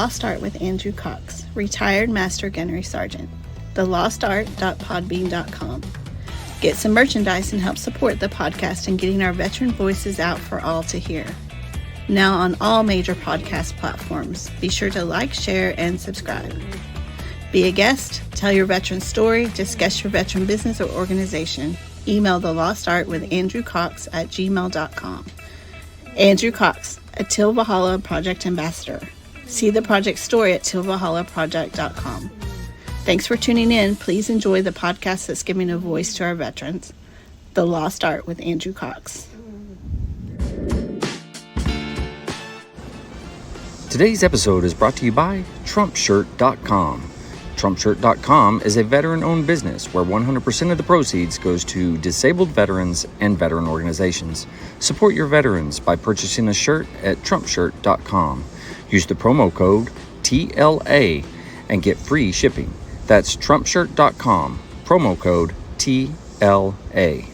Lost Art with Andrew Cox, retired Master Gunnery Sergeant. thelostart.podbean.com. Get some merchandise and help support the podcast in getting our veteran voices out for all to hear. Now on all major podcast platforms. Be sure to like, share, and subscribe. Be a guest, tell your veteran story, discuss your veteran business or organization. Email The Lost Art with Andrew Cox at gmail.com. Andrew Cox, a Till Valhalla Project Ambassador. See the project story at tillvalhallaproject.com. Thanks for tuning in. Please enjoy the podcast that's giving a voice to our veterans. The Lost Art with Andrew Cox. Today's episode is brought to you by TrumpShirt.com. TrumpShirt.com is a veteran-owned business where 100% of the proceeds goes to disabled veterans and veteran organizations. Support your veterans by purchasing a shirt at TrumpShirt.com. Use the promo code TLA and get free shipping. That's TrumpShirt.com, promo code TLA.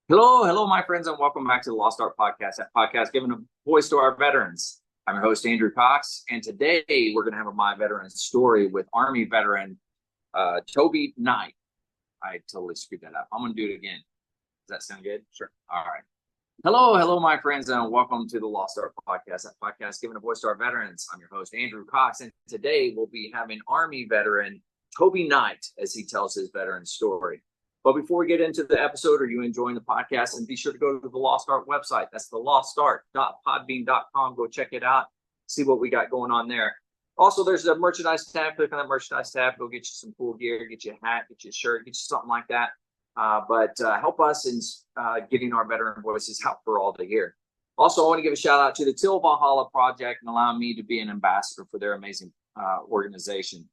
Hello, my friends, and welcome back to the Lost Art Podcast, that podcast giving a voice to our veterans. I'm your host, Andrew Cox, and today we're going to have a My Veteran story with Army veteran Toby Knight. I totally screwed that up. I'm going to do it again. Does that sound good? Sure. All right. Hello, my friends, and welcome to the Lost Art Podcast, that podcast giving a voice to our veterans. I'm your host, Andrew Cox, and today we'll be having Army veteran Toby Knight as he tells his veteran story. But before we get into the episode, are you enjoying the podcast? And be sure to go to the Lost Art website. That's the lostart.podbean.com. Go check it out. See what we got going on there. Also, there's a merchandise tab. Click on that merchandise tab. Go get you some cool gear. Get you a hat. Get you a shirt. Get you something like that. But help us in getting our veteran voices out for all to hear. Also, I want to give a shout out to the Till Valhalla Project and allow me to be an ambassador for their amazing organization.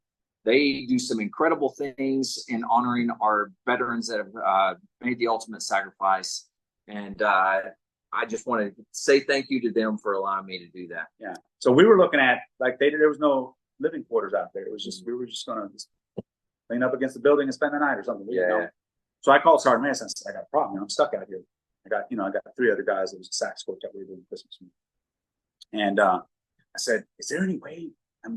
They do some incredible things in honoring our veterans that have made the ultimate sacrifice. And I just want to say thank you to them for allowing me to do that. Yeah. So we were looking at, like, there was no living quarters out there. It was just, we were just going to lean up against the building and spend the night or something. Yeah. So I called Sergeant Mason. I said, I got a problem. I'm stuck out here. I got 3 other guys. It was a SAC squad that we were doing Christmas with. And I said, is there any way?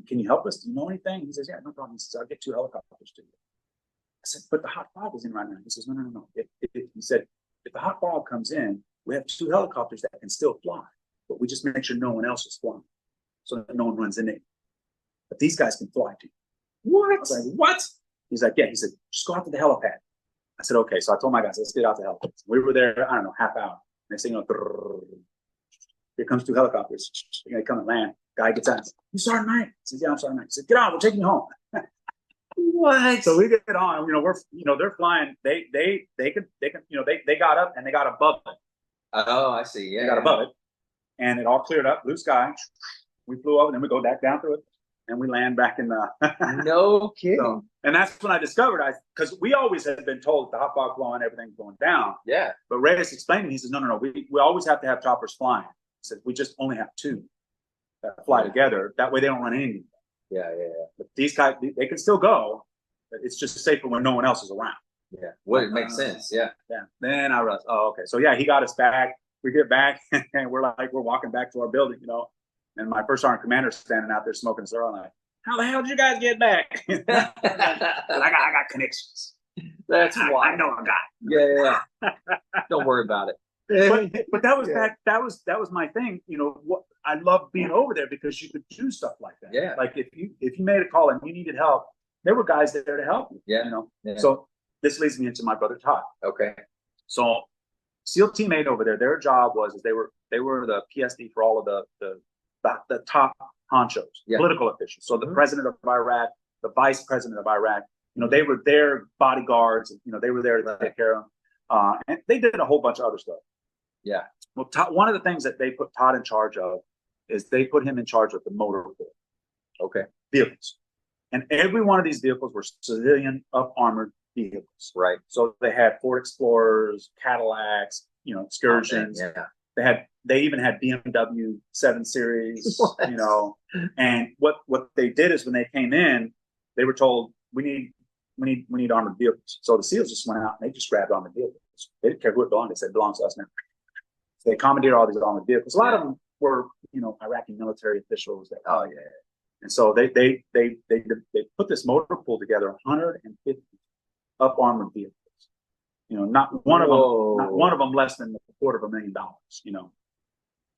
Can you help us? Do you know anything? He says, yeah, no problem. He says, I'll get 2 helicopters to you. I said, but the hot fog is in right now. He says, no. He said, if the hot fog comes in, we have 2 helicopters that can still fly, but we just make sure no one else is flying so that no one runs in it. But these guys can fly too. What? I was like, what? He's like, yeah. He said, just go out to the helipad. I said, okay. So I told my guys, let's get out to the helipad. We were there, I don't know, half hour. Next thing you know, here comes 2 helicopters. They come and land. Guy gets out. You Sergeant Knight? I said, yeah, I'm Sergeant Knight. He said, get on. We're taking you home. What? So we get on. They're flying. They got up and they got above it. Oh, I see. Yeah. They got above it, and it all cleared up, blue sky. We flew over, and then we go back down through it, and we land back in the. No kidding. So, and that's when I discovered because we always had been told the hot fog blowing, everything's going down. Yeah. But Reyes explained to me. He says, no. We always have to have choppers flying. He said we just only have 2 that fly together. That way they don't run into anything. Yeah. But these guys, they can still go. But it's just safer when no one else is around. Yeah. Well, it makes sense. Yeah. Then I realized, okay. So yeah, he got us back. We get back and we're walking back to our building, and my first sergeant commander's standing out there smoking a cigar. I'm like, how the hell did you guys get back? I got connections. That's why I know a guy. Yeah. Don't worry about it. But that was back. That was my thing. What I loved being over there because you could do stuff like that. Yeah. Like if you made a call and you needed help, there were guys there to help you. Yeah. Yeah. So this leads me into my brother Todd. Okay. So SEAL Team 8 over there, their job was they were the PSD for all of the top honchos, political officials. So the president of Iraq, the vice president of Iraq, they were their bodyguards. They were there to take care of them. And they did a whole bunch of other stuff. Yeah. Well, one of the things that they put Todd in charge of is they put him in charge of the motor pool. Okay. Vehicles. And every one of these vehicles were civilian up-armored vehicles. Right. So they had Ford Explorers, Cadillacs, Excursions. Okay. Yeah. They even had BMW 7 Series, and what they did is when they came in, they were told we need armored vehicles. So the SEALs just went out and they just grabbed armored vehicles. They didn't care who it belonged to. They said it belongs to us now. So they commandeered all these armored vehicles. A lot of them were, you know, Iraqi military officials. That, Oh yeah. and so they put this motor pool together, 150 up armored vehicles. You know, not one of them less than $250,000. You know,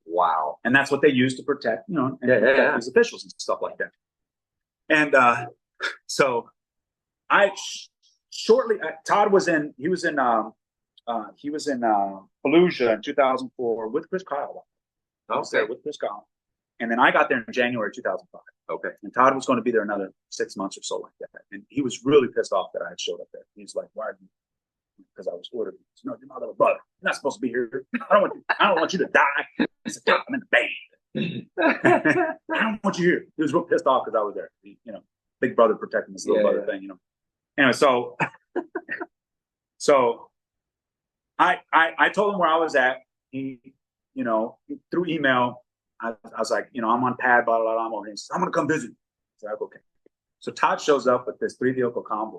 Wow. and that's what they use to protect, you know, and protect these officials and stuff like that. And so Todd was in Fallujah in 2004 with Chris Kyle. Okay. With Chris Kyle. And then I got there in January 2005. Okay. And Todd was going to be there another 6 months or so like that. And he was really pissed off that I had showed up there. He was like, "Why are you?" Because I was ordered. He said, "No, you're my little brother. You're not supposed to be here. I don't want you to die." I said, "Todd, I'm in the band." I don't want you here. He was real pissed off because I was there. You know, big brother protecting this little brother thing, you know. Anyway, so I told him where I was at. He, you know, through email, I was like, you know, I'm on pad, blah, blah, blah. I'm over here. He said, "I'm going to come visit." I said, "Okay." So Todd shows up with this 3-vehicle convoy,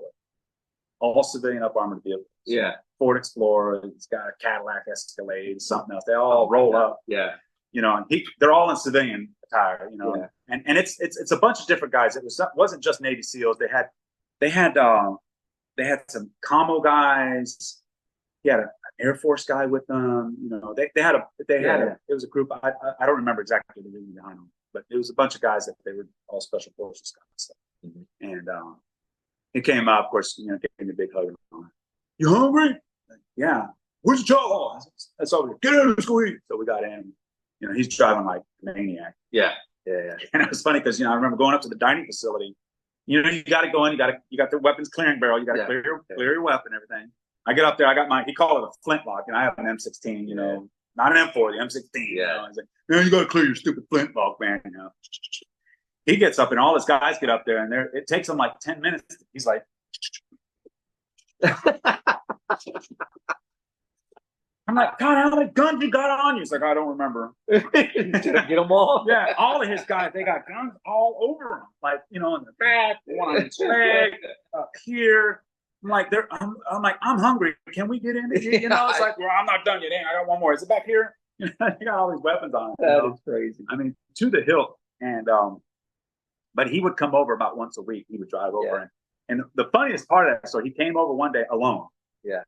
all civilian up armored vehicles. Yeah. Ford Explorer. He's got a Cadillac Escalade, something else. They all roll up. Yeah. You know, and they're all in civilian attire, you know, and it's a bunch of different guys. It wasn't just Navy SEALs. They had some commo guys. He had an Air Force guy with them. You know, it was a group. I don't remember exactly the reason behind them, but it was a bunch of guys that they were all special forces guys. So. Mm-hmm. And he came up, of course, you know, gave me a big hug. "You hungry?" Like, "Yeah." "Where's the chow hall?" "That's over here." "Get in, let's go eat." So we got in. You know, he's driving like a maniac. Yeah. And it was funny because, you know, I remember going up to the dining facility. You know, you got to go in. You got the weapons clearing barrel. You got to clear your weapon, everything. I get up there. I got he called it a flintlock, and I have an M16. You know, not an M4, the M16. Yeah. You know? He's like, "Man, you got to clear your stupid flintlock, man." You know. He gets up, and all his guys get up there, and it takes him like 10 minutes. He's like. I'm like, "God, how many guns you got on you?" He's like, "I don't remember." Get them all? Yeah, all of his guys, they got guns all over them. Like, you know, in the back, one on his leg, up here. I'm like, I'm hungry. Can we get in? You know, it's like, "Well, I'm not done yet. I got one more. Is it back here?" You know, you got all these weapons on. That is crazy. I mean, to the hilt. And but he would come over about once a week. He would drive over, and the funniest part of that, so he came over one day alone. Yeah.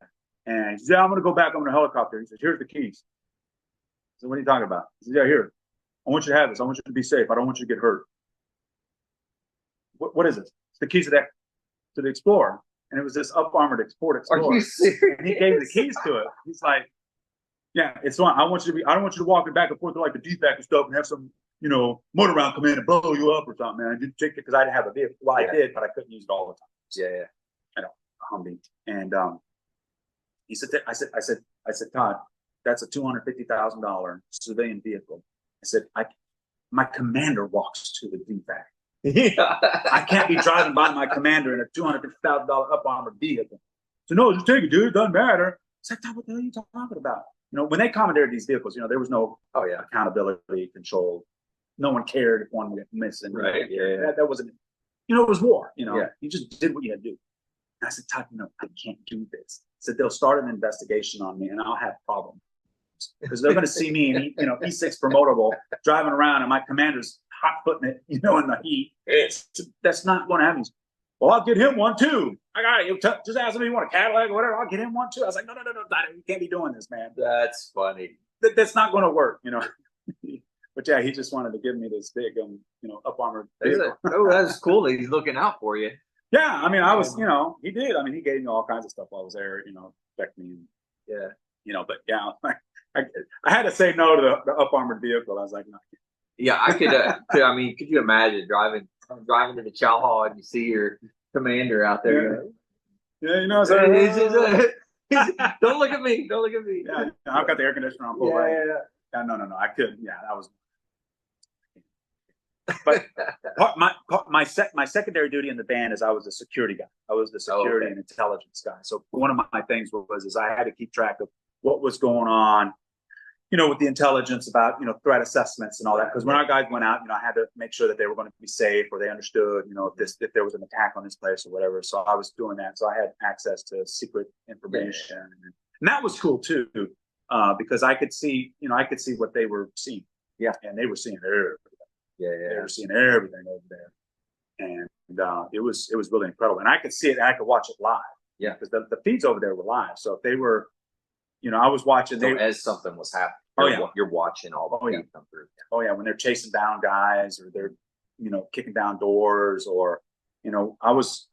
And he said, "Yeah, I'm going to go back on the helicopter." He says, "Here's the keys." I said, "What are you talking about?" He said, "Yeah, here. I want you to have this. I want you to be safe. I don't want you to get hurt." What is this? It's the keys to the Explorer. And it was this up armored Ford Explorer. Are you serious? And he gave the keys to it. He's like, "Yeah, it's fine. I don't want you to walk it back and forth to like the defect and stuff and have some, you know, motor round come in and blow you up or something, man. Just take it," because I didn't have a vehicle. Well, I did, but I couldn't use it all the time. Yeah. I know, a Humvee. And he said, I said, "Todd, that's a $250,000 civilian vehicle." I said, my commander walks to the defect. I can't be driving by my commander in a $250,000 up armored vehicle. So, "No, just take it, dude. It doesn't matter." It's like, "Todd, what the hell are you talking about?" You know, when they commandeered these vehicles, you know, there was no accountability, control. No one cared if one went missing. Right. Yeah. That wasn't, you know, it was war. You know, you just did what you had to do. And I said, "Todd, no, I can't do this." I said, "They'll start an investigation on me and I'll have problems because they're going to see me in, you know, E6 promotable driving around and my commander's hot footing it, you know, in the heat. That's not going to happen." "Well, I'll get him one too. I got it. Just ask him if you want a Cadillac or whatever. I'll get him one too." I was like, no, you can't be doing this, man. That's funny. That's not going to work, you know. But yeah, he just wanted to give me this big, you know, up armored vehicle. Oh, that's cool that he's looking out for you. Yeah, I mean, I was, you know, he did. I mean, he gave me all kinds of stuff while I was there, you know, protect me. Yeah, you know, but yeah, I had to say no to the up armored vehicle. I was like, no. Yeah, I could. I mean, could you imagine driving to the chow hall and you see your commander out there? Yeah, you know, so, don't look at me. Don't look at me. Yeah, I've got the air conditioner on full. Yeah, no, I couldn't. Yeah, that was. But my secondary duty in the band is I was a security guy. I was the security and intelligence guy. So one of my things was I had to keep track of what was going on, you know, with the intelligence about, you know, threat assessments and all that. Because when our guys went out, you know, I had to make sure that they were going to be safe or they understood, you know, if there was an attack on this place or whatever. So I was doing that. So I had access to secret information, and that was cool too, because I could see what they were seeing. Yeah. And they were seeing everything. Yeah. They were seeing everything over there. And it was really incredible. And I could see it, and I could watch it live. Yeah. Because the feeds over there were live. So if they were, I was watching. So as something was happening, you're watching all the feed come through. Oh yeah, when they're chasing down guys, or they're, kicking down doors, or, I was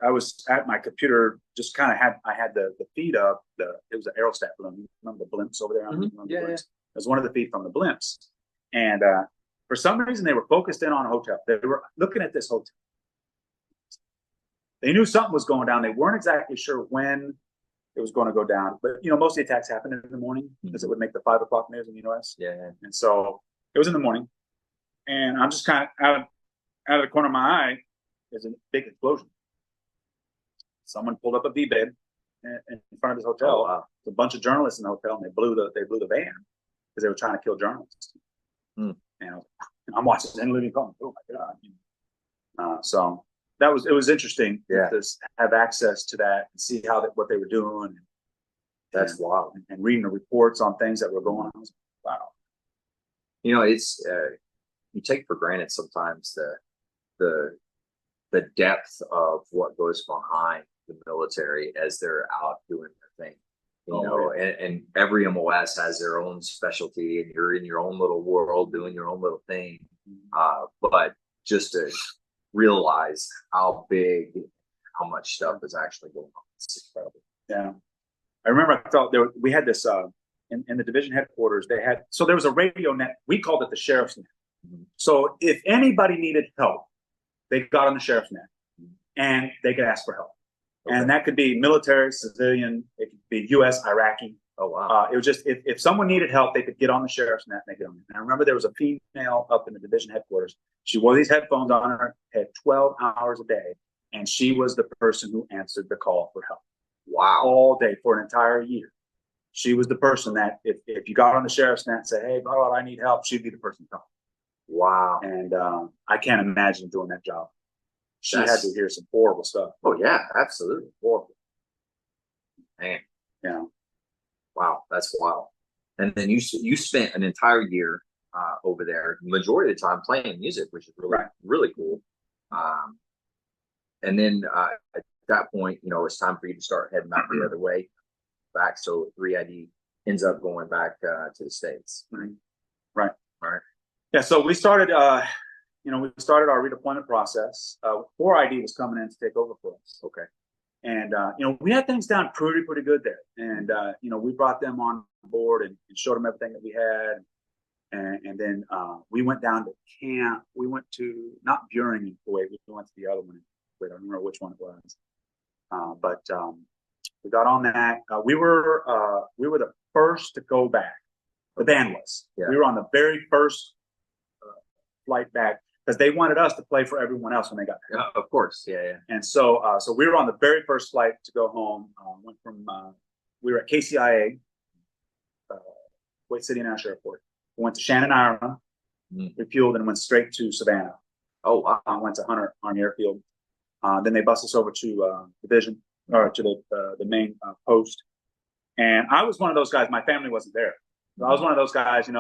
at my computer, just kind of had the feed up. It was an Aerostat balloon. You remember the blimps over there? Yeah. It was one of the feed from the blimps, and for some reason they were focused in on a hotel. They were looking at this hotel. They knew something was going down. They weren't exactly sure when it was going to go down, but most of the attacks happened in the morning because it would make the 5 o'clock news in the U.S. Yeah. And so it was in the morning, and I'm just kind of out of the corner of my eye, there's a big explosion. Someone pulled up a V-bed in front of this hotel. Oh, wow. There's a bunch of journalists in the hotel, and they blew the van because they were trying to kill journalists. And I'm watching it and living going, oh my God. So it was interesting to have access to that and see what they were doing. That's wild. And reading the reports on things that were going on. Wow. It's you take for granted sometimes the depth of what goes behind the military as they're out doing their thing. And every MOS has their own specialty, and you're in your own little world doing your own little thing. But just to realize how big, how much stuff is actually going on, it's incredible. Yeah, I remember I felt we had this in the division headquarters. So there was a radio net. We called it the sheriff's net. So if anybody needed help, they got on the sheriff's net, and they could ask for help. Okay. And that could be military, civilian, it could be U.S., Iraqi. Oh, wow. It was just, if someone needed help, they could get on the sheriff's net and they get on it. And I remember there was a female up in the division headquarters. She wore these headphones on her, had 12 hours a day, and she was the person who answered the call for help. Wow. All day for an entire year. She was the person that if you got on the sheriff's net and said, hey, blah, blah, I need help, she'd be the person to help. Wow. And I can't imagine doing that job. She had to hear some horrible stuff. Oh, yeah, absolutely. Horrible. Man. Yeah. Wow, that's wild. And then you spent an entire year over there, majority of the time playing music, which is really cool. And then at that point, it's time for you to start heading back the other way, back. So 3ID ends up going back to the States. Right. Yeah. So we started, we started our redeployment process. 4ID was coming in to take over for us. Okay. And, we had things down pretty good there. And, we brought them on board and showed them everything that we had. And then we went down to camp. We went to, not Buring in Kuwait, we went to the other one in Kuwait. I don't remember which one it was. But we got on that. We were the first to go back. The band was. Yeah. We were on the very first flight back, because they wanted us to play for everyone else when they got back. Of course, yeah. And so we were on the very first flight to go home. We were at KCIA, Kuwait City International Airport. We went to Shannon, Iowa, refueled, and went straight to Savannah. Oh, wow. Went to Hunter Army Airfield. Then they bused us over to division, or to the main post. And I was one of those guys. My family wasn't there. So I was one of those guys. We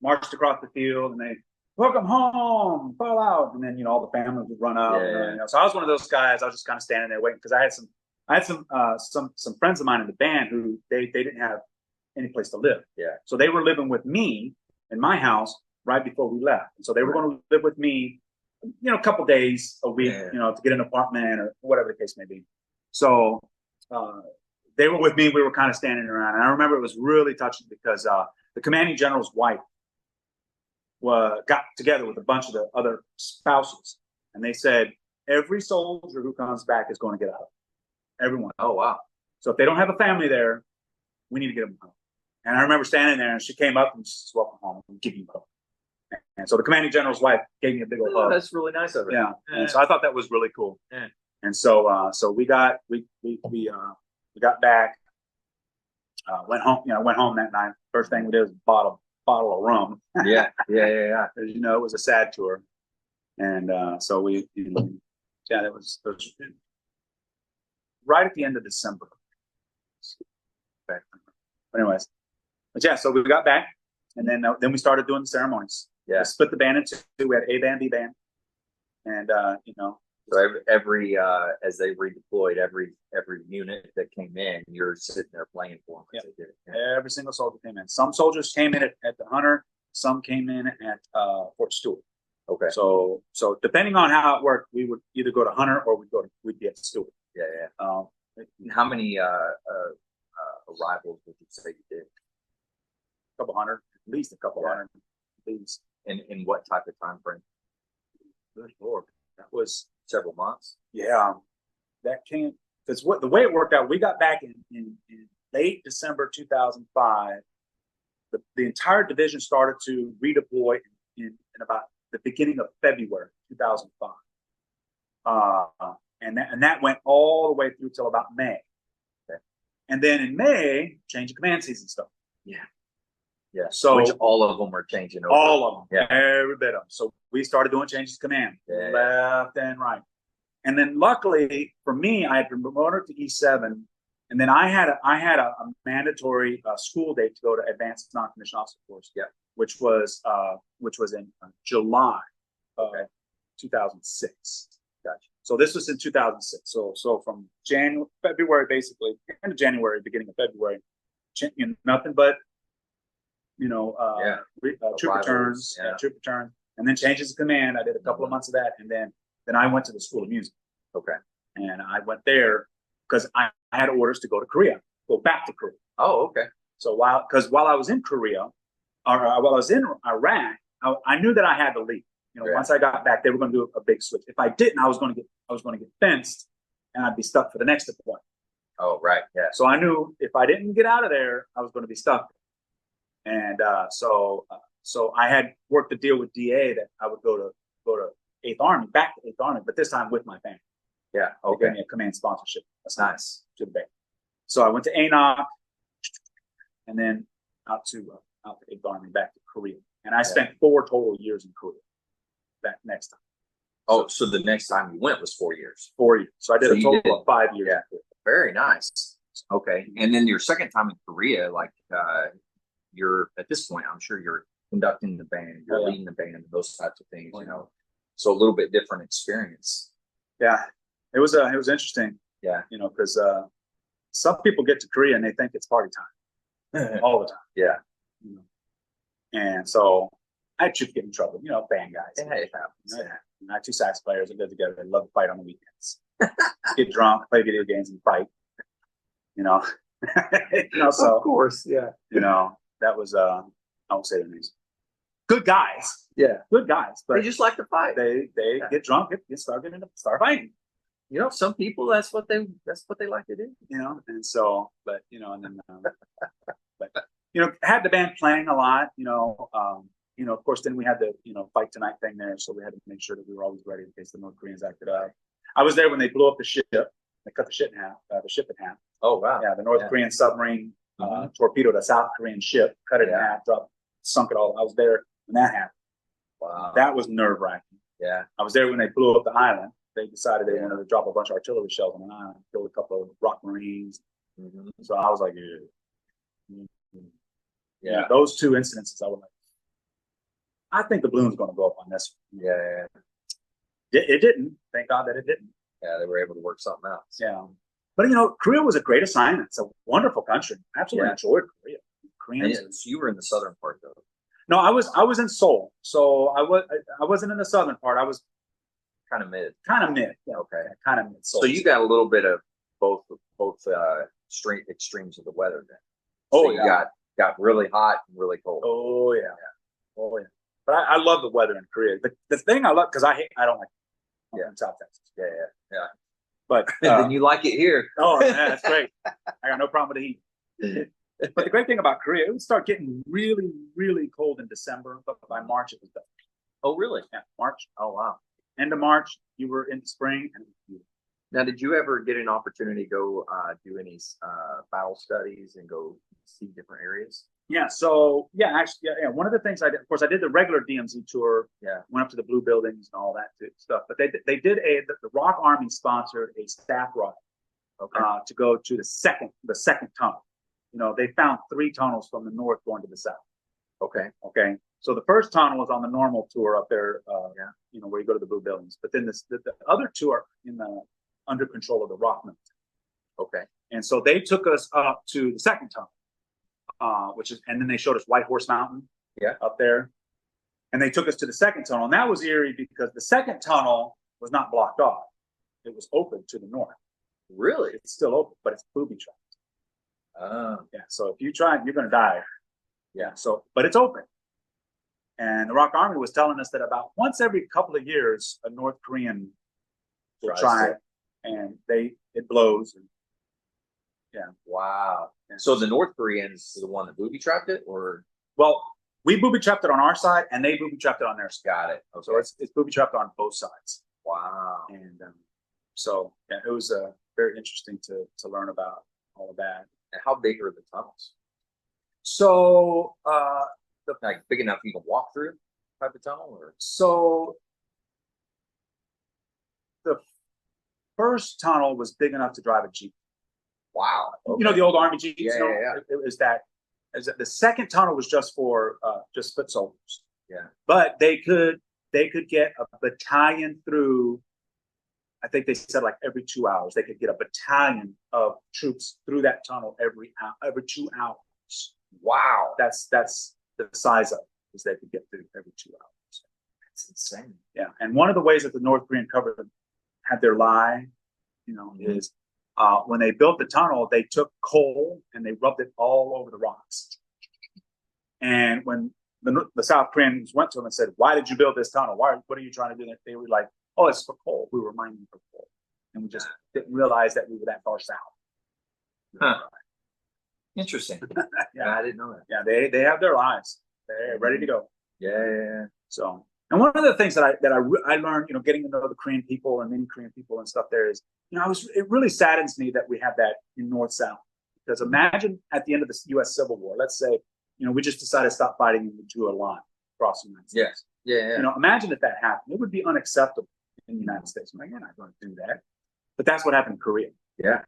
marched across the field, and they, welcome home, fall out, and then all the families would run up. So I was one of those guys. I was just kind of standing there waiting, because I had some friends of mine in the band who they didn't have any place to live. Yeah. So they were living with me in my house right before we left, and so they were going to live with me, a couple days a week, to get an apartment or whatever the case may be. So they were with me. We were kind of standing around, and I remember it was really touching because the commanding general's wife got together with a bunch of the other spouses, and they said, every soldier who comes back is going to get out. Everyone. Oh, wow. So if they don't have a family there, we need to get them home. And I remember standing there, and she came up and she said, welcome home, and give you home. And so the commanding general's wife gave me a big old hug. That's really nice of her. Yeah. And so I thought that was really cool. Yeah. And so we got back, went home that night. First thing we did was bottle of rum. Yeah. As you know, it was a sad tour. And so it was right at the end of December. But anyways, so we got back, And then we started doing the ceremonies. Yeah. We split the band into two. We had A band, B band, and So every as they redeployed, every unit that came in, you're sitting there playing for them. Yep. As they did it. every single soldier came in. Some soldiers came in at the Hunter. Some came in at Fort Stewart. Okay. So depending on how it worked, we would either go to Hunter or we'd be at Stewart. Yeah, yeah. How many arrivals would you say you did? A couple hundred, at least a couple hundred, at least. In what type of time frame? Good Lord, that was Several months. yeah. That came because the way it worked out, we got back in late December 2005. The entire division started to redeploy in about the beginning of February 2005. And that went all the way through till about May. Okay. And then in May, change of command season stuff. Yeah. Yeah. So which all of them are changing over. all of them. Yeah. Every bit of them. So we started doing changes of command, Yeah. left and right. And then luckily for me, I had been promoted to E7. And then I had a mandatory school date to go to advanced non-commissioned officer course. Yeah. Which was in July of 2006. Gotcha. So this was in 2006. So from February, basically, end of January, beginning of February, nothing but troop returns, troop returns, and then changes of command. I did a couple of months of that, and then I went to the School of Music. Okay. And I went there because I had orders to go back to Korea. Oh, okay. So while I was in Korea, or while I was in Iraq, I knew that I had to leave. Once I got back, they were going to do a big switch. If I didn't, I was going to get fenced, and I'd be stuck for the next deployment. Oh, right. Yeah. So I knew if I didn't get out of there, I was going to be stuck. And so I had worked a deal with DA that I would go to 8th Army, back to 8th Army, but this time with my family. Yeah. Okay. They gave me a command sponsorship. That's nice to the bank. So I went to ANOC, and then out to 8th Army, back to Korea. And I spent 4 total years in Korea that next time. Oh, so the next time you went was 4 years. 4 years. So I did a total of 5 years. Yeah. Very nice. Okay. And then your second time in Korea, like you're at this point, I'm sure you're conducting the band, you're leading the band, and those types of things, So a little bit different experience. Yeah. It was interesting. Yeah. Because some people get to Korea and they think it's party time all the time. Yeah. And so I should get in trouble, band guys. Yeah, it happens. Yeah. My 2 sax players are good together. They love to fight on the weekends. Get drunk, play video games, and fight. So of course, yeah. That was I won't say their names. Good guys. Yeah. Good guys. But they just like to fight. They get drunk, start fighting. Some people that's what they like to do. And so, but and then had the band playing a lot, of course, then we had the, fight tonight thing there. So we had to make sure that we were always ready in case the North Koreans acted up. I was there when they blew up the ship. They cut the ship in half. Oh, wow. Yeah. The North Korean submarine torpedoed a South Korean ship, cut it in half, sunk it all. I was there when that happened. Wow. That was nerve wracking. Yeah. I was there when they blew up the island. They decided they wanted to drop a bunch of artillery shells on an island, killed a couple of rock marines. Mm-hmm. So I was like, yeah. Those 2 incidences, I was like, I think the balloon's going to go up on this. Yeah. It didn't. Thank God that it didn't. Yeah, they were able to work something out. Yeah. But, Korea was a great assignment. It's a wonderful country. I absolutely enjoyed Korea. Koreans. So you were in the southern part, though. No, I was in Seoul. So I wasn't in the southern part. I was kind of mid. Yeah, okay. Kind of mid. So you got a little bit of both extremes of the weather then. So you got really hot and really cold. Oh yeah. Oh yeah. But I love the weather in Korea. The thing I love, because I don't like in South Texas. Yeah. But then you like it here. Oh yeah, that's great. I got no problem with the heat. But the great thing about Korea, it would start getting really, really cold in December, but by March it was done. Oh really? Yeah, March. Oh wow. End of March, you were in spring. Now, did you ever get an opportunity to go do any battle studies and go see different areas? Yeah. So actually, one of the things I did, of course, I did the regular DMZ tour. Yeah. Went up to the blue buildings and all that stuff. But they did the Rock Army sponsored a staff ride to go to the second tunnel. They found 3 tunnels from the north going to the south. Okay. Okay. So the first tunnel was on the normal tour up there, where you go to the blue buildings. But then the other two are under control of the rock military. Okay. And so they took us up to the second tunnel, and then they showed us White Horse Mountain up there. And they took us to the second tunnel. And that was eerie because the second tunnel was not blocked off. It was open to the north. Really? It's still open, but it's booby trapped. Yeah. So if you try, you're going to die. Yeah. So, but it's open. And the Rock Army was telling us that about once every couple of years, a North Korean will try it, and it blows. And, yeah. Wow. Yeah. So the North Koreans are the one that booby trapped it, or? Well, we booby trapped it on our side, and they booby trapped it on their side. Got it. Okay. So it's booby trapped on both sides. Wow. And so yeah, it was very interesting to learn about all of that. And how big are the tunnels? So like big enough you can walk through type of tunnel, or? So the first tunnel was big enough to drive a Jeep. Wow. Okay. You know the old Army Jeeps? Yeah. It was that. The second tunnel was just for just foot soldiers. Yeah. But they could get a battalion through. I think they said like every 2 hours they could get a battalion of troops through that tunnel every 2 hours. Wow. That's the size of it, is they could get through every 2 hours. That's insane. Yeah. And one of the ways that the North Korean cover had their lie, is when they built the tunnel, they took coal and they rubbed it all over the rocks. And when the South Koreans went to them and said, "Why did you build this tunnel? What are you trying to do?" They were like, "Oh, it's for coal. We were mining for coal." And we just didn't realize that we were that far south. Huh. Interesting. Yeah, I didn't know that. Yeah, they have their lives. They're ready to go. Yeah. So, and one of the things that I learned, getting to know the Korean people and many Korean people and stuff there is, it really saddens me that we have that in North-South. Because imagine at the end of the U.S. Civil War, let's say, we just decided to stop fighting and we drew a line across the United States. Yeah. Imagine if that happened. It would be unacceptable in the United States. I'm like, you're not going to do that. But that's what happened in Korea. Yeah.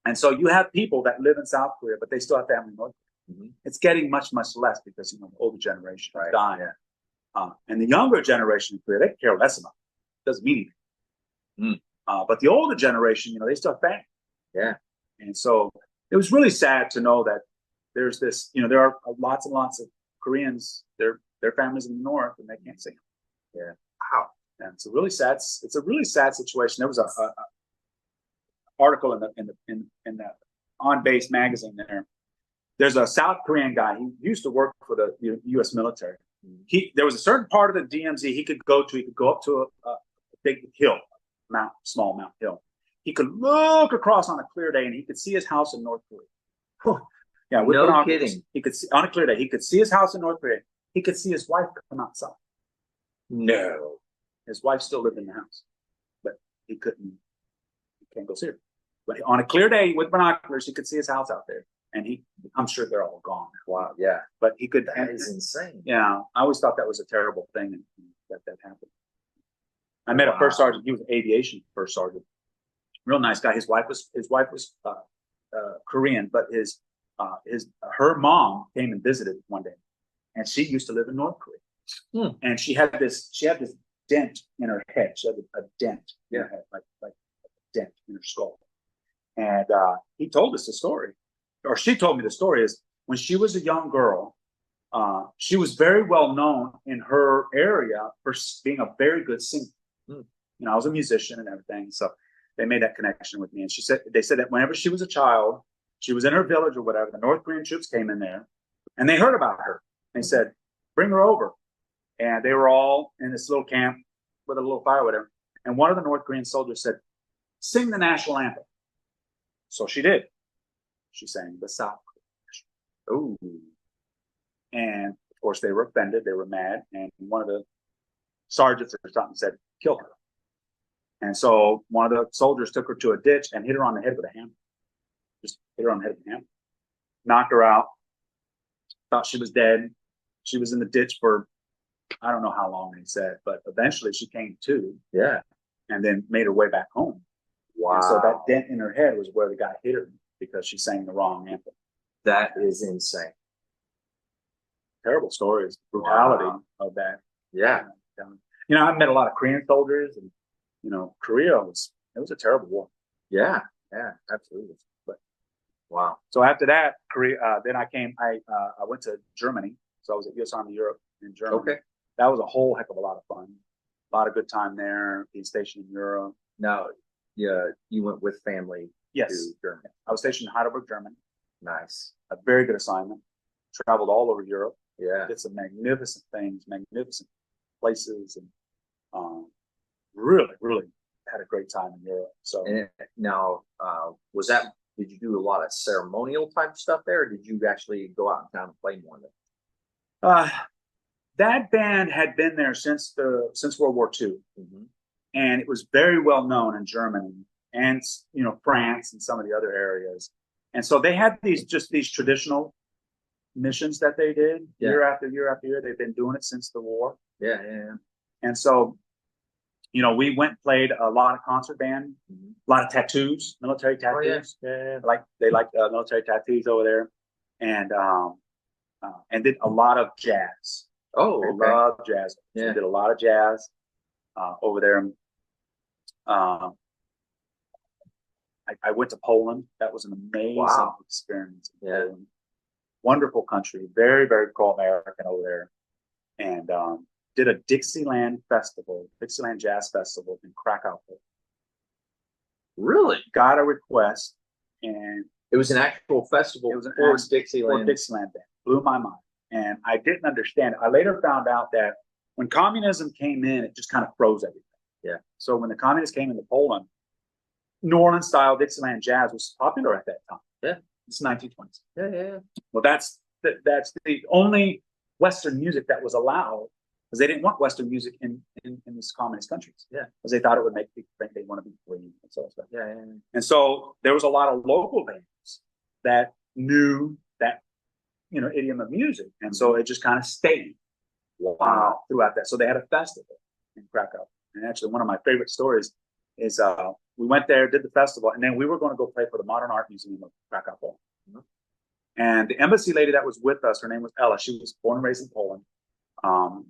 And so you have people that live in South Korea, but they still have family in North Korea. Mm-hmm. It's getting much, much less because, the older generation is dying. Yeah. And the younger generation in Korea, they care less about it. It doesn't mean anything. But the older generation, they still have family. Yeah. And so it was really sad to know that there's this, there are lots and lots of Koreans, their families in the North, and they can't see them. Yeah. Wow. And it's a really sad situation. There was a article in the On Base magazine there. There's a South Korean guy. He used to work for the U.S. military. There was a certain part of the DMZ he could go to. He could go up to a big hill, small mountain hill. He could look across on a clear day, and he could see his house in North Korea. Yeah, no kidding. He could see on a clear day. He could see his house in North Korea. He could see his wife come outside. No, his wife still lived in the house, but he couldn't. He can't go see her. But on a clear day with binoculars, he could see his house out there, and I'm sure they're all gone. Wow, yeah. But he could. That is insane. Yeah, I always thought that was a terrible thing that happened. I met a first sergeant. He was an aviation first sergeant. Real nice guy. His wife was Korean, but her mom came and visited one day, and she used to live in North Korea. And she had this dent in her head. She had a dent in her head, like a dent in her skull. And he told us the story, or she told me the story, is when she was a young girl, she was very well known in her area for being a very good singer. I was a musician and everything, so they made that connection with me. And they said that whenever she was a child, she was in her village or whatever, the North Korean troops came in there, and they heard about her. They said, "Bring her over." And they were all in this little camp with a little fire or whatever. And one of the North Korean soldiers said, "Sing the national anthem." So she did. She sang the South Korean national anthem. Ooh. And of course they were offended. They were mad. And one of the sergeants or something said, "Kill her." And so one of the soldiers took her to a ditch and hit her on the head with a hammer. Just hit her on the head with a hammer. Knocked her out. Thought she was dead. She was in the ditch for, I don't know how long they said, but eventually she came to. Yeah. And then made her way back home. Wow. And so that dent in her head was where the guy hit her because she sang the wrong anthem. That is insane. terrible stories, brutality of that. Yeah. You know, I've met a lot of Korean soldiers, and you know, Korea it was a terrible war. Yeah. Yeah. Absolutely. But wow. So after that, Korea, then I went to Germany. So I was at U.S. Army Europe in Germany. Okay. That was a whole heck of a lot of fun. A lot of good time there, being stationed in Europe. Now, yeah, you went with family Yes. to Germany. I was stationed in Heidelberg, Germany. Nice. A very good assignment. Traveled all over Europe. Yeah. Did some magnificent things, magnificent places, and really, really had a great time in Europe. So And now, did you do a lot of ceremonial type stuff there, or did you actually go out in town and play more of it? That band had been there since World War II, Mm-hmm. and it was very well known in Germany and you know France and some of the other areas. And so they had these traditional missions that they did year after year after year. They've been doing it since the war. Yeah. And so, you know, we went and played a lot of concert band, a lot of tattoos, military tattoos. Oh, yeah. They like military tattoos over there, and did a lot of jazz. Oh, They okay. love jazz. So Yeah. we did a lot of jazz over there. I went to Poland. That was an amazing experience. Yeah. Poland. Wonderful country, very, very pro-American over there. And did a Dixieland Jazz Festival in Krakow. Really? Got a request, and It was an actual festival for Dixieland. Dixieland band. Blew my mind. And I didn't understand it. I later found out that when communism came in, it just kind of froze everything. Yeah. So when the communists came into Poland, New Orleans style Dixieland jazz was popular at that time. Yeah. It's 1920s. Yeah. Well, that's the only Western music that was allowed, because they didn't want Western music in these communist countries. Yeah. Because they thought it would make people think they want to be free and so stuff. Yeah. And so there was a lot of local bands that knew that, you know, idiom of music. And so it just kind of stayed throughout that. So they had a festival in Krakow. And actually one of my favorite stories is we went there, did the festival, and then we were going to go play for the Modern Art Museum of Krakow, Poland. Mm-hmm. And the embassy lady that was with us, her name was Ella. She was born and raised in Poland.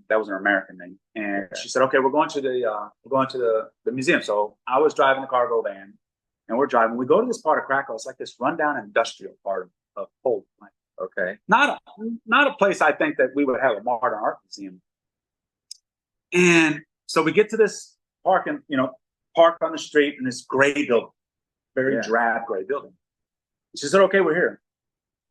That was her American name. And she said, "Okay, we're going to the museum." So I was driving the cargo van, and we're driving. We go to this part of Krakow. It's like this rundown industrial part of Poland. Okay. Not a place I think that we would have a modern art museum. And so we get to this park on the street in this gray building, very drab gray building. She said, "Okay, we're here."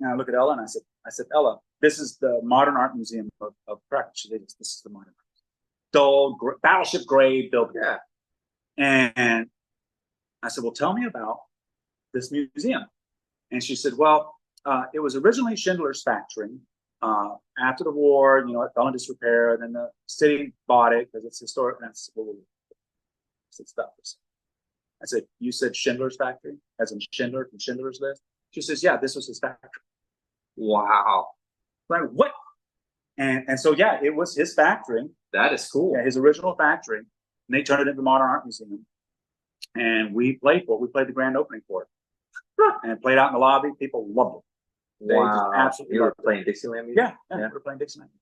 And I look at Ella and I said, "Ella, this is the Modern Art Museum of Krakow." She said, "This is the modern art. Dull, battleship gray building." Yeah. And I said, "Well, tell me about this museum." And she said, "Well, it was originally Schindler's factory. After the war, you know, it fell into disrepair. Then the city bought it because it's historic." And I said, "Well, stop this." I said, "You said Schindler's factory, as in Schindler from Schindler's List?" She says, "Yeah, this was his factory." Wow. Like, what? And so, yeah, it was his factory. That is cool. Yeah, his original factory. And they turned it into the Modern Art Museum. And we played for it. We played the grand opening for it. And played out in the lobby. People loved it. They just absolutely You were loved it. playing Dixieland music? Yeah, we were playing Dixieland.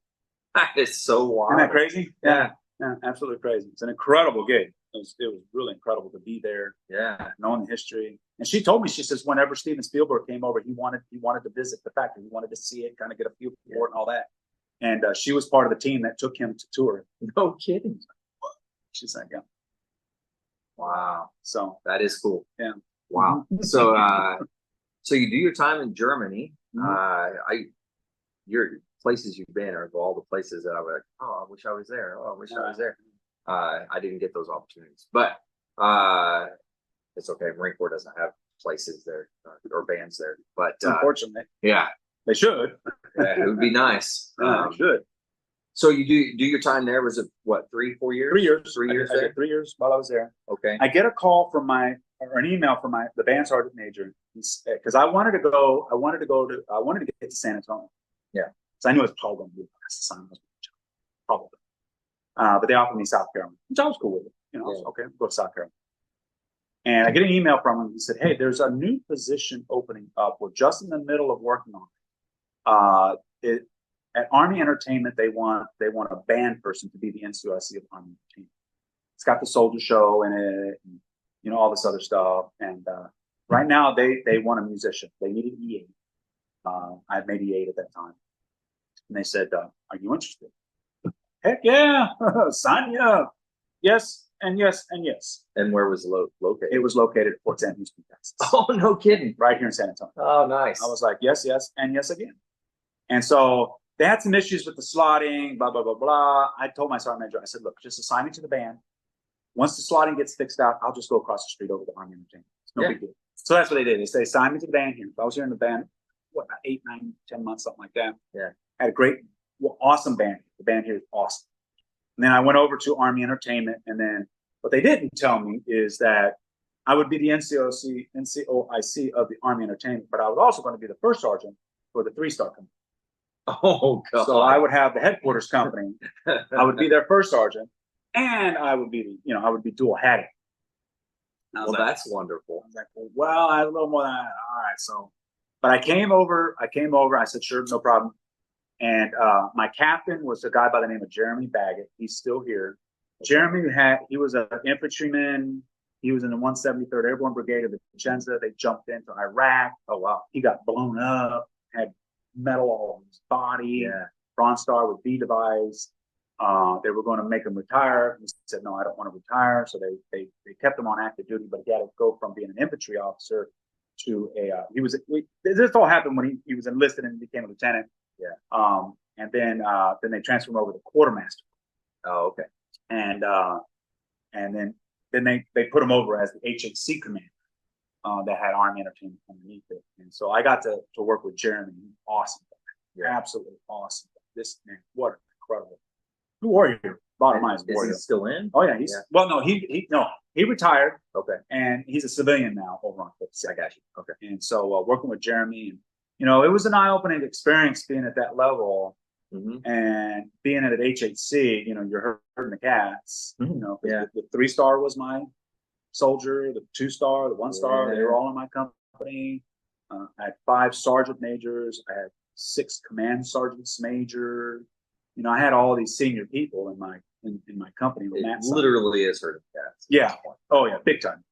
That is so wild. Isn't that crazy? Yeah. Yeah, absolutely crazy. It's an incredible gig. It was really incredible to be there, Yeah. knowing the history. And she told me, she says, whenever Steven Spielberg came over, he wanted to visit the factory. He wanted to see it, kind of get a feel for it and all that. And she was part of the team that took him to tour. No kidding. She's like, yeah. Wow. So that is cool. Yeah. Wow. So so you do your time in Germany. Your places you've been are all the places that I was like, oh, I wish I was there. Oh, I wish I was there. I didn't get those opportunities, but it's okay. Marine Corps doesn't have places there or bands there, but unfortunately, yeah, they should. it would be nice. They should. So you do your time there? Was it what, 3-4 years? 3 years. 3 years I there. did 3 years while I was there. Okay. I get a call from an email from the band sergeant major, because I wanted to get to San Antonio. Yeah. So I knew it was probably going to be the last assignment. Probably. But they offered me South Carolina, which I was cool with it. You know, I was, okay, go to South Carolina. And I get an email from him. He said, "Hey, there's a new position opening up. We're just in the middle of working on it. at Army Entertainment, they want a band person to be the NCOIC of Army Entertainment. It's got the soldier show in it, and, you know, all this other stuff. And right now, they want a musician. They need an E8. I had made E8 at that time, and they said, "Are you interested?" Heck yeah, sign me up. Yes, and yes, and yes. And where was it located? It was located at Fort Sam Houston, Texas. Oh, no kidding. Right here in San Antonio. Oh, nice. I was like, yes, yes, and yes again. And so they had some issues with the slotting, blah, blah, blah, blah. I told my sergeant major, I said, look, just assign me to the band. Once the slotting gets fixed out, I'll just go across the street over to Army Entertainment. It's no big deal. So that's what they did. They say, assign me to the band here. So I was here in the band, what, about 8, 9, 10 months, something like that. Yeah. Had a great, awesome band. The band here is awesome. And then I went over to Army Entertainment, and then what they didn't tell me is that I would be the NCOIC of the Army Entertainment, but I was also going to be the first sergeant for the 3-star company. Oh, God. So I would have the headquarters company. I would be their first sergeant, and I would be, I would be dual hatting. Well, that's wonderful. I was like, well, I had a little more than that. All right. So, but I came over. I said, sure, no problem. And my captain was a guy by the name of Jeremy Baggett. He's still here. Jeremy he was an infantryman. He was in the 173rd Airborne Brigade of the Vicenza. They jumped into Iraq. Oh, wow. He got blown up, had metal all over his body. Yeah. Bronze Star with B device. They were going to make him retire. He said, no, I don't want to retire. So they kept him on active duty, but he had to go from being an infantry officer to this all happened when he was enlisted and became a lieutenant. Yeah. And then they transferred him over to quartermaster. Oh, okay. And then they put him over as the HHC commander that had Army Entertainment underneath it. And so I got to work with Jeremy. Awesome. Yeah. Absolutely awesome. This man, what an incredible warrior. Bottom line is warrior. Is he still in? Oh yeah, well, no, he retired. Okay. And he's a civilian now over on 56. I got you. Okay. And so working with Jeremy, and it was an eye-opening experience being at that level. Mm-hmm. And being at an HHC, you're herding the cats. Mm-hmm. The 3-star was my soldier, the 2-star, the 1-star. They were all in my company. I had 5 sergeant majors. I had 6 command sergeants major. I had all these senior people in my company. It literally is herding cats. Yeah. Oh yeah, big time.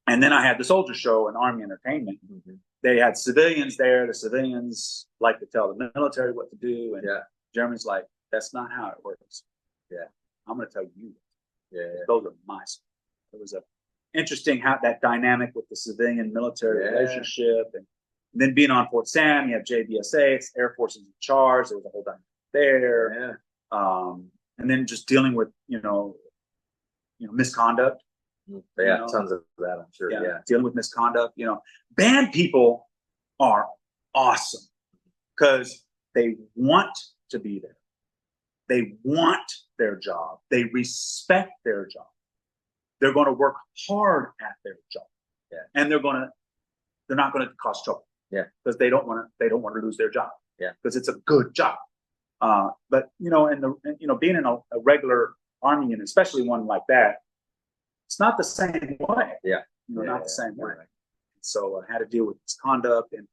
And then I had the soldier show and Army Entertainment. Mm-hmm. They had civilians there. The civilians like to tell the military what to do. And Jeremy's like, that's not how it works. Yeah. I'm going to tell you. Yeah. Those are my stories. It was interesting how that dynamic with the civilian military relationship. And then being on Fort Sam, you have JBSA, it's Air Force is in charge. There was a whole dynamic there. Yeah. And then just dealing with, misconduct. Yeah, tons of that, I'm sure. Yeah. Dealing with misconduct. Band people are awesome because they want to be there. They want their job. They respect their job. They're going to work hard at their job. Yeah. And they're not going to cause trouble. Yeah. Because they don't want to lose their job. Yeah. Because it's a good job. But being in a regular Army unit, especially one like that, it's not the same way. Yeah. Not the same way. Right. So I had to deal with misconduct and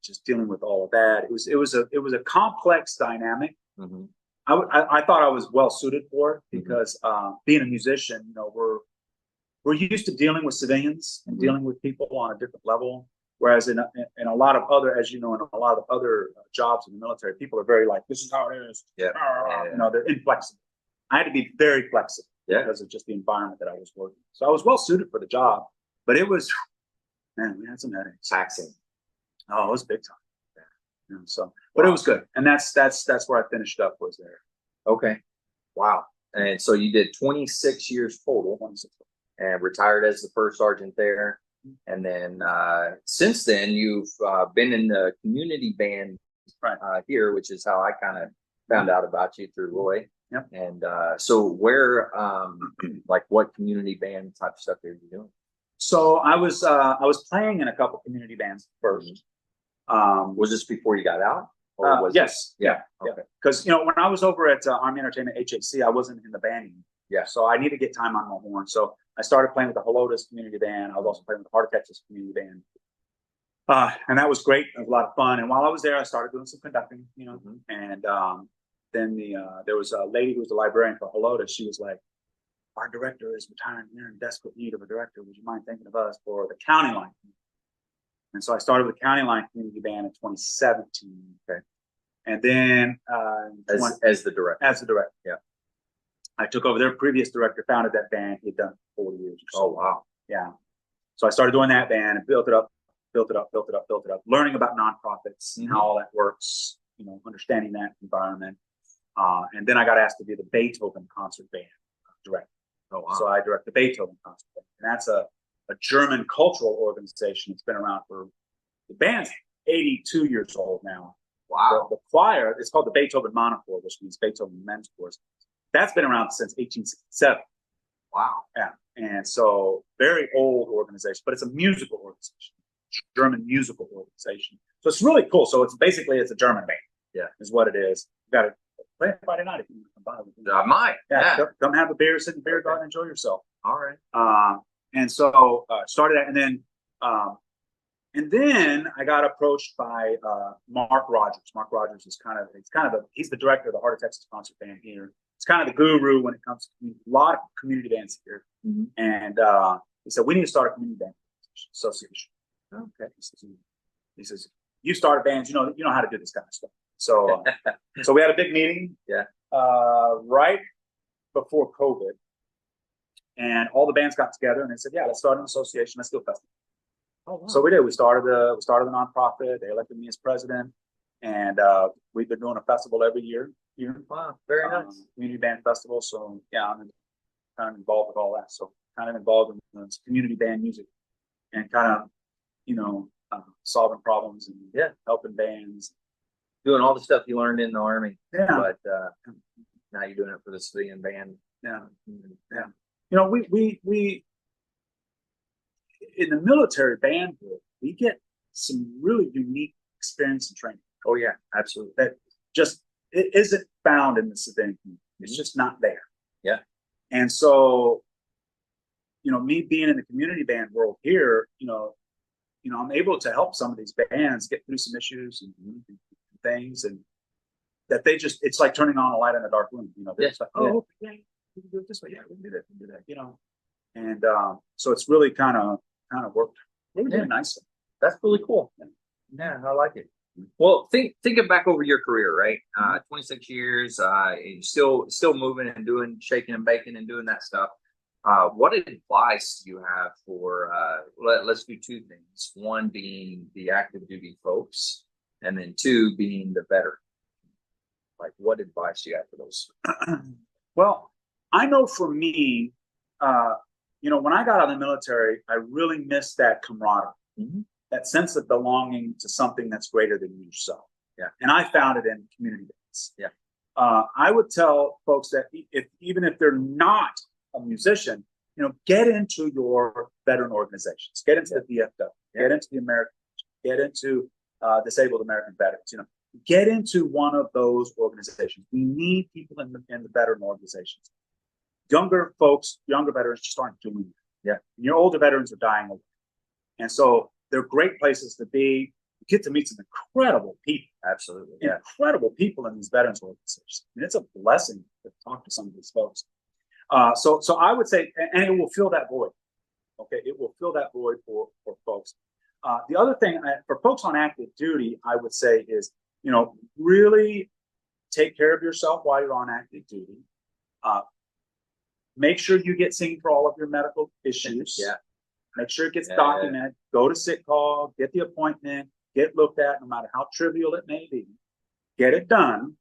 just dealing with all of that. It was a complex dynamic. Mm-hmm. I thought I was well suited for it because being a musician, we're used to dealing with civilians and dealing with people on a different level. Whereas in a lot of other, as you know, in a lot of other jobs in the military, people are very like, this is how it is. Yeah. They're inflexible. I had to be very flexible because of just the environment that I was working. So I was well suited for the job, but it was, man, we had some headaches. Taxing. Oh, it was big time. But it was good. And that's where I finished up was there. Okay. Wow. And so you did 26 years total. 26. And retired as the first sergeant there. And then since then, you've been in the community band here, which is how I kind of found out about you through Roy. Yep. And so where, what community band type stuff are you doing? So I was playing in a couple community bands first. Was this before you got out? Or was yes. Yeah. Because, when I was over at Army Entertainment HHC, I wasn't in the band anymore. Yeah. So I need to get time on my horn. So I started playing with the Helotes community band. I was also playing with the Heart of Texas community band. And that was great. It was a lot of fun. And while I was there, I started doing some conducting, and then there was a lady who was the librarian for Halota. She was like, our director is retiring. We're in desperate need of a director. Would you mind thinking of us for the county line? And so I started with County Line Community Band in 2017. Okay. And then as the director. As the director. Yeah. I took over. Their previous director founded that band. He had done it for 40 years or so. Oh, wow. Yeah. So I started doing that band and built it up, learning about nonprofits and how all that works, understanding that environment. And then I got asked to be the Beethoven concert band director. Oh, wow. So I direct the Beethoven concert band. And that's a German cultural organization. It's been around the band's 82 years old now. Wow. The choir, it's called the Beethoven Monochord, which means Beethoven men's chorus. That's been around since 1867. Wow. Yeah. And so very old organization, but it's a musical organization, German musical organization. So it's really cool. So it's a German band. Yeah. Is what it is. You got to play it Friday night if you can come by. I might. Yeah. Come have a beer, sit in the beer garden, enjoy yourself. All right. And so started that, and then I got approached by Mark Rogers. Mark Rogers is he's the director of the Heart of Texas concert band here. He's kind of the guru when it comes to a lot of community bands here. Mm-hmm. And he said, we need to start a community band association. Okay. He says, you started bands, you know how to do this kind of stuff. So, so we had a big meeting. Yeah. Right before COVID. And all the bands got together and they said, yeah, let's start an association. Let's do a festival. Oh, wow. So we did. We started the nonprofit. They elected me as president. And we've been doing a festival every year. Wow, very nice. Community band festival. So yeah, I'm kind of involved with all that. So kind of involved in community band music and kind of, solving problems and helping bands. Doing all the stuff you learned in the Army. Yeah. But now you're doing it for the civilian band. Yeah. Yeah. We in the military band group, we get some really unique experience and training. Oh yeah, absolutely. That just it isn't found in the civilian community. It's just not there. Yeah. And so, me being in the community band world here, I'm able to help some of these bands get through some issues and things, and that it's like turning on a light in a dark room. They're just like, oh, yeah, we can do it this way. Yeah, we can do that. And so it's really kind of worked really nicely. That's really cool. Yeah, I like it. Well, thinking back over your career, right? 26 years, you're still moving and doing shaking and baking and doing that stuff. What advice do you have for let's do two things. One being the active duty folks, and then two being the veteran. Like, what advice do you have for those? Well, I know for me, when I got out of the military, I really missed that camaraderie, that sense of belonging to something that's greater than yourself. Yeah. And I found it in community bands. Yeah. I would tell folks that even if they're not a musician, get into your veteran organizations, get into the VFW, get into the American, get into Disabled American Veterans, get into one of those organizations. We need people in the veteran organizations. Younger veterans just aren't doing that. Yeah. And your older veterans are dying away. And so they're great places to be. You get to meet some incredible people. Absolutely. Yeah. Incredible people in these veterans organizations. I mean, it's a blessing to talk to some of these folks. So I would say, and it will fill that void. Okay. It will fill that void for folks. The other thing for folks on active duty, I would say is, really take care of yourself while you're on active duty. Make sure you get seen for all of your medical issues. Yeah. Make sure it gets documented. Go to sick call, get the appointment, get looked at, no matter how trivial it may be. Get it done,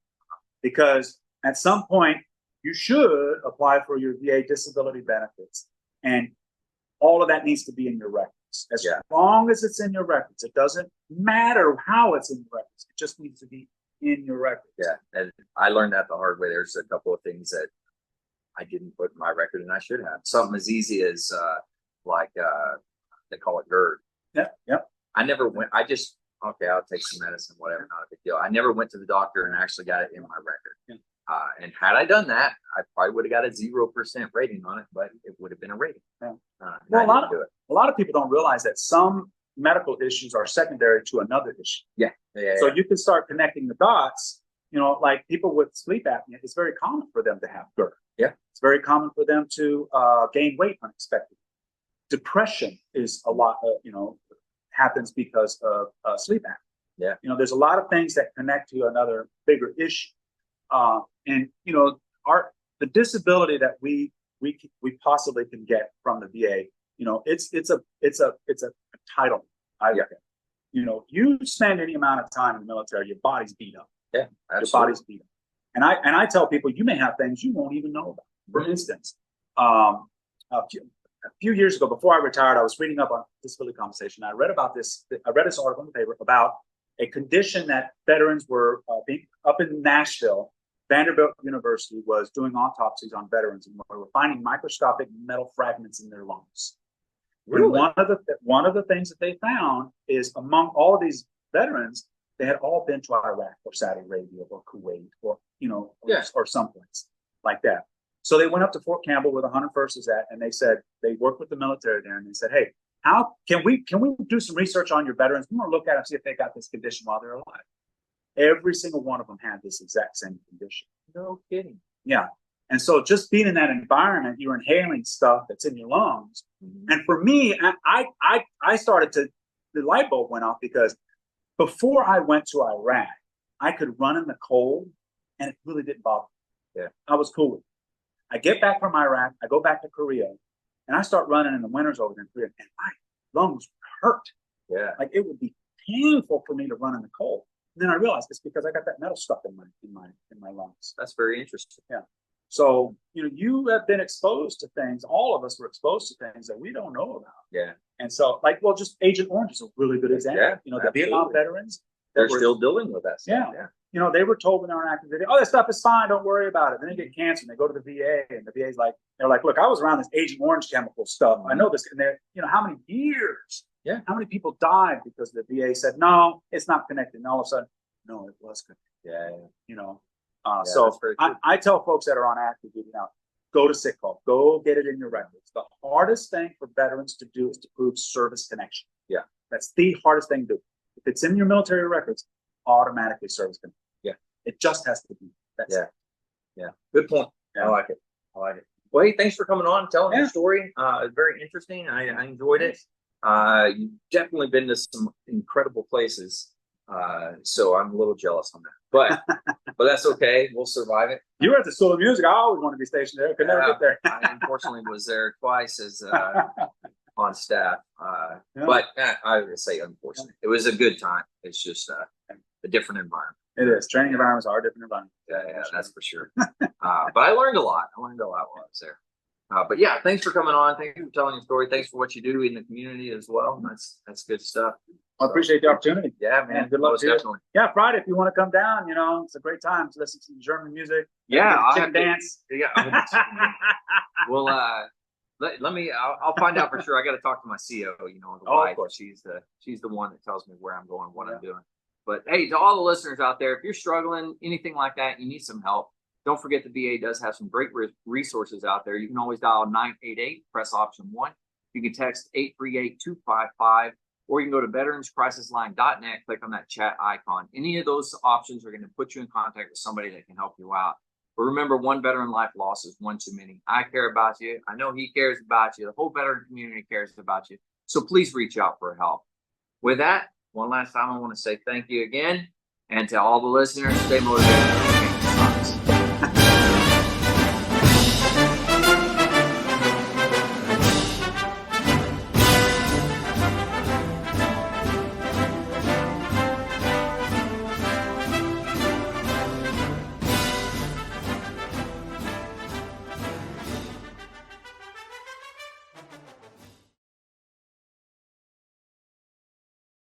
because at some point you should apply for your VA disability benefits, and all of that needs to be in your records. As long as it's in your records, it doesn't matter how it's in your records. It just needs to be in your records. Yeah, and I learned that the hard way. There's a couple of things that I didn't put in my record, and I should have. Something as easy as they call it GERD. Yep. I never went. I'll take some medicine, whatever, not a big deal. I never went to the doctor and actually got it in my record. Yeah. And had I done that, I probably would have got a 0% rating on it, but it would have been a rating. Yeah. Well, a lot of people don't realize that some medical issues are secondary to another issue. Yeah. So you can start connecting the dots. You know, like people with sleep apnea, it's very common for them to have GERD. Yeah. It's very common for them to gain weight unexpectedly. Depression is a lot, happens because of sleep apnea. Yeah. You know, there's a lot of things that connect to another bigger issue. And you know, the disability that we possibly can get from the VA, you know, it's a title. You know, you spend any amount of time in the military, your body's beat up. Yeah, absolutely. Your body's beat up. And I tell people, you may have things you won't even know about. For instance, a few years ago, before I retired, I was reading up on disability compensation. I read about this. I read this article in the paper about a condition that veterans were being up in Nashville. Vanderbilt University was doing autopsies on veterans, and we were finding microscopic metal fragments in their lungs. Really? And one of the things that they found is among all of these veterans, they had all been to Iraq or Saudi Arabia or Kuwait or or someplace like that. So they went up to Fort Campbell where the 101st is at, and they said they worked with the military there, and they said, "Hey, how can we do some research on your veterans? We want to look at them, see if they got this condition while they're alive." Every single one of them had this exact same condition. No kidding. Yeah. And so just being in that environment, you're inhaling stuff that's in your lungs. Mm-hmm. And for me, I started to, the light bulb went off because before I went to Iraq, I could run in the cold and it really didn't bother me. Yeah. I was cool with it. I get back from Iraq, I go back to Korea, and I start running in the winters over there in Korea, and my lungs hurt. Yeah. Like it would be painful for me to run in the cold. And then I realized it's because I got that metal stuck in my lungs. That's very interesting. Yeah. So, you know, you have been exposed to things. All of us were exposed to things that we don't know about. Yeah. And so, like, well, just Agent Orange is a really good example. Yeah, you know, the Vietnam veterans. They're still dealing with that stuff. Yeah. You know, they were told when they were on active duty, "Oh, that stuff is fine. Don't worry about it." Then they get cancer and they go to the VA, and the VA's like, they're like, "Look, I was around this Agent Orange chemical stuff. I know this." And they're, you know, how many years? Yeah. How many people died because the VA said, "No, it's not connected." And all of a sudden, no, it was connected. Yeah. You know, so I tell folks that are on active duty now, go to sick call, go get it in your records. The hardest thing for veterans to do is to prove service connection. Yeah. That's the hardest thing to do. If it's in your military records, automatically service connection. Yeah. It just has to be. That's it. Yeah. Good point. Yeah. I like it. Well, hey, thanks for coming on and telling your story. It's very interesting. I enjoyed it. You've definitely been to some incredible places. So I'm a little jealous on that, but that's okay. We'll survive it. You were at the School of Music. I always wanted to be stationed there. Could never get there. I unfortunately was there twice as on staff. But I would say unfortunately, it was a good time. It's just a different environment. It is. Training environments are a different environment. Yeah, that's for sure. But I learned a lot. While I was there. But yeah, thanks for coming on. Thank you for telling your story. Thanks for what you do in the community as well. That's good stuff. I appreciate the opportunity. Yeah, man. Good luck to you. Definitely. Yeah, Friday, if you want to come down, you know, it's a great time to listen to German music. Yeah, I'll dance. Yeah. Well, let me. I'll find out for sure. I got to talk to my CO. You know, the wife. Of course. She's the one that tells me where I'm going, what I'm doing. But hey, to all the listeners out there, if you're struggling, anything like that, you need some help. Don't forget the VA does have some great resources out there. You can always dial 988, press option 1. You can text 838-255, or you can go to veteranscrisisline.net, click on that chat icon. Any of those options are going to put you in contact with somebody that can help you out. But remember, one veteran life loss is one too many. I care about you. I know he cares about you. The whole veteran community cares about you. So please reach out for help. With that, one last time, I want to say thank you again. And to all the listeners, stay motivated.